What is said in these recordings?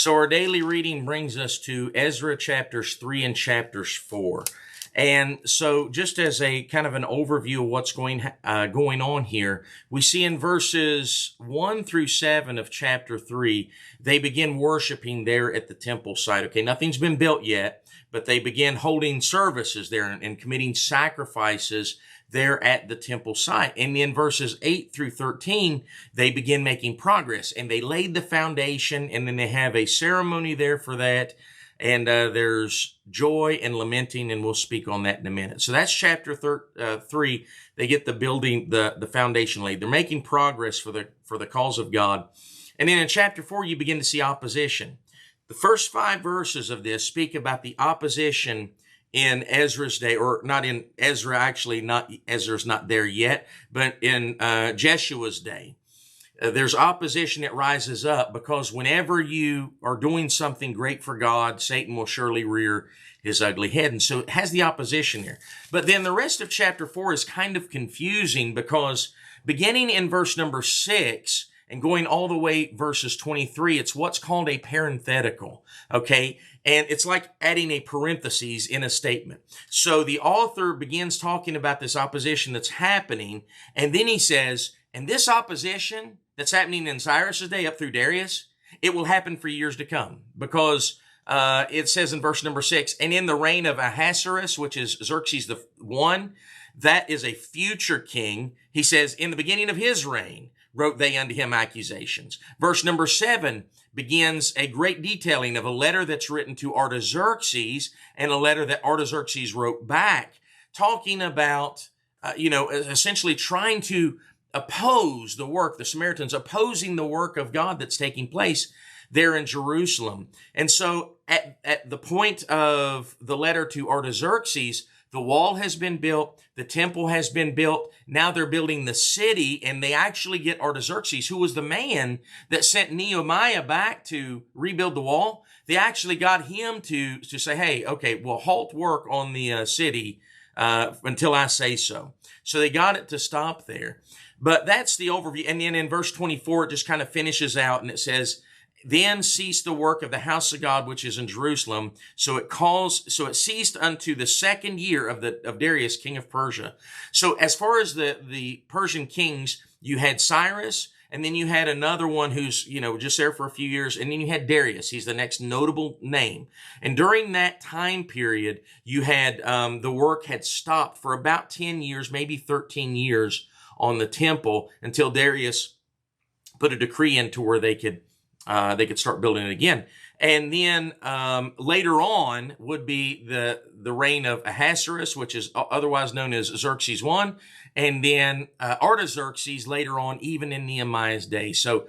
So our daily reading brings us to Ezra chapters 3 and chapters 4. And so just as a kind of an overview of what's going on here, we see in verses 1 through 7 of chapter 3, they begin worshiping there at the temple site. Okay, nothing's been built yet, but they begin holding services there and committing sacrifices there at the temple site. And in verses 8 through 13, they begin making progress, and they laid the foundation, and then they have a ceremony there for that. And there's joy and lamenting, and we'll speak on that in a minute. So that's chapter 3. They get the building, the foundation laid. They're making progress for the cause of God. And then in chapter 4, you begin to see opposition. The first 5 verses of this speak about the opposition in Ezra's day, or not in Ezra, actually, Ezra's not there yet, but in Jeshua's day. There's opposition that rises up because whenever you are doing something great for God, Satan will surely rear his ugly head. And so it has the opposition here. But then the rest of chapter 4 is kind of confusing because beginning in verse number 6 and going all the way verses 23, it's what's called a parenthetical, okay? And it's like adding a parenthesis in a statement. So the author begins talking about this opposition that's happening, and then he says, and this opposition that's happening in Cyrus's day up through Darius, it will happen for years to come, because it says in verse number 6, and in the reign of Ahasuerus, which is Xerxes the one, that is a future king. He says, in the beginning of his reign, wrote they unto him accusations. Verse number 7 begins a great detailing of a letter that's written to Artaxerxes and a letter that Artaxerxes wrote back, talking about, essentially trying to oppose the work, the Samaritans opposing the work of God that's taking place there in Jerusalem. And so at the point of the letter to Artaxerxes, the wall has been built, the temple has been built, now they're building the city, and they actually get Artaxerxes, who was the man that sent Nehemiah back to rebuild the wall. They actually got him to say, hey, okay, we'll halt work on the city until I say so. So they got it to stop there. But that's the overview. And then in verse 24, it just kind of finishes out, and it says, then ceased the work of the house of God, which is in Jerusalem. So it ceased unto the second year of Darius, king of Persia. So as far as the Persian kings, you had Cyrus, and then you had another one who's, just there for a few years. And then you had Darius. He's the next notable name. And during that time period, you had, the work had stopped for about 10 years, maybe 13 years on the temple until Darius put a decree into where they could start building it again. And then later on would be the reign of Ahasuerus, which is otherwise known as Xerxes I, and then Artaxerxes later on, even in Nehemiah's day. So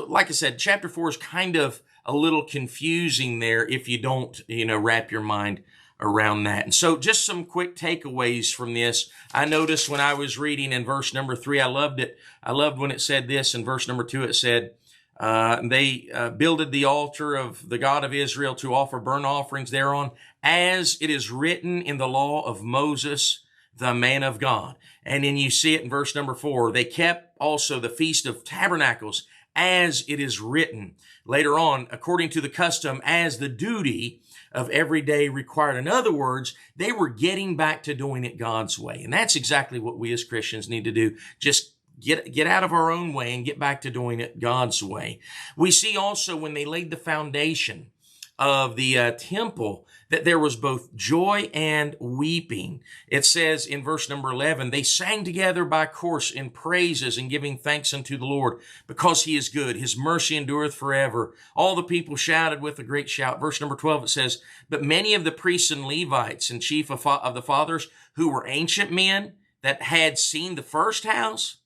like I said, chapter 4 is kind of a little confusing there if you don't, wrap your mind around that. And so just some quick takeaways from this. I noticed when I was reading in verse number 3, I loved it. I loved when it said this. In verse number 2, it said, they builded the altar of the God of Israel to offer burnt offerings thereon, as it is written in the law of Moses, the man of God. And then you see it in verse number 4. They kept also the Feast of Tabernacles, as it is written. Later on, according to the custom, as the duty of every day required. In other words, they were getting back to doing it God's way. And that's exactly what we as Christians need to do. Just get out of our own way and get back to doing it God's way. We see also when they laid the foundation of the temple that there was both joy and weeping. It says in verse number 11, they sang together by course in praises and giving thanks unto the Lord, because he is good. His mercy endureth forever. All the people shouted with a great shout. Verse number 12, it says, but many of the priests and Levites and chief of the fathers, who were ancient men that had seen the first house,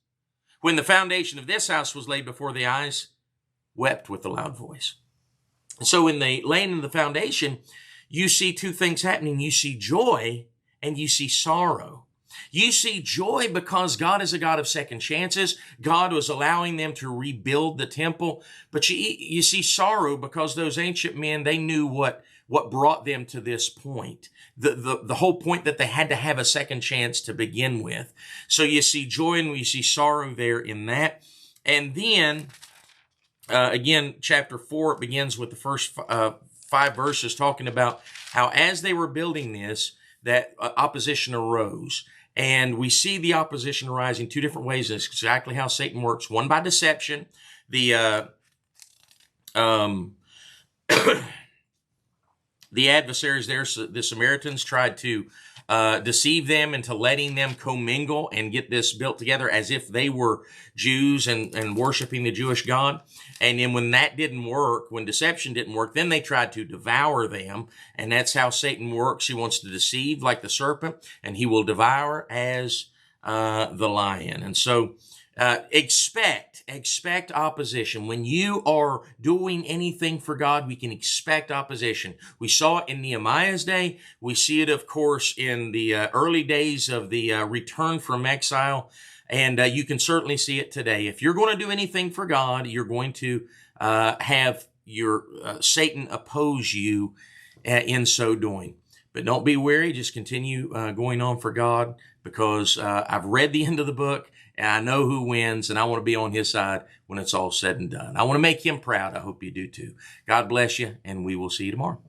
when the foundation of this house was laid before the eyes, wept with a loud voice. So in the laying of the foundation, you see two things happening. You see joy and you see sorrow. You see joy because God is a God of second chances. God was allowing them to rebuild the temple. But you see sorrow because those ancient men, they knew what brought them to this point. The whole point that they had to have a second chance to begin with. So you see joy and you see sorrow there in that. And then again, chapter 4, it begins with the first 5 verses talking about how as they were building this, that opposition arose. And we see the opposition arising 2 different ways. That's exactly how Satan works. One by deception. The the adversaries there, the Samaritans, tried to deceive them into letting them commingle and get this built together as if they were Jews and worshiping the Jewish God. And then when that didn't work, when deception didn't work, then they tried to devour them. And that's how Satan works. He wants to deceive like the serpent, and he will devour as the lion. And so expect opposition. When you are doing anything for God, we can expect opposition. We saw it in Nehemiah's day. We see it, of course, in the early days of the return from exile. And you can certainly see it today. If you're going to do anything for God, you're going to have your Satan oppose you in so doing. But don't be weary. Just continue going on for God, because I've read the end of the book, and I know who wins, and I want to be on his side when it's all said and done. I want to make him proud. I hope you do too. God bless you, and we will see you tomorrow.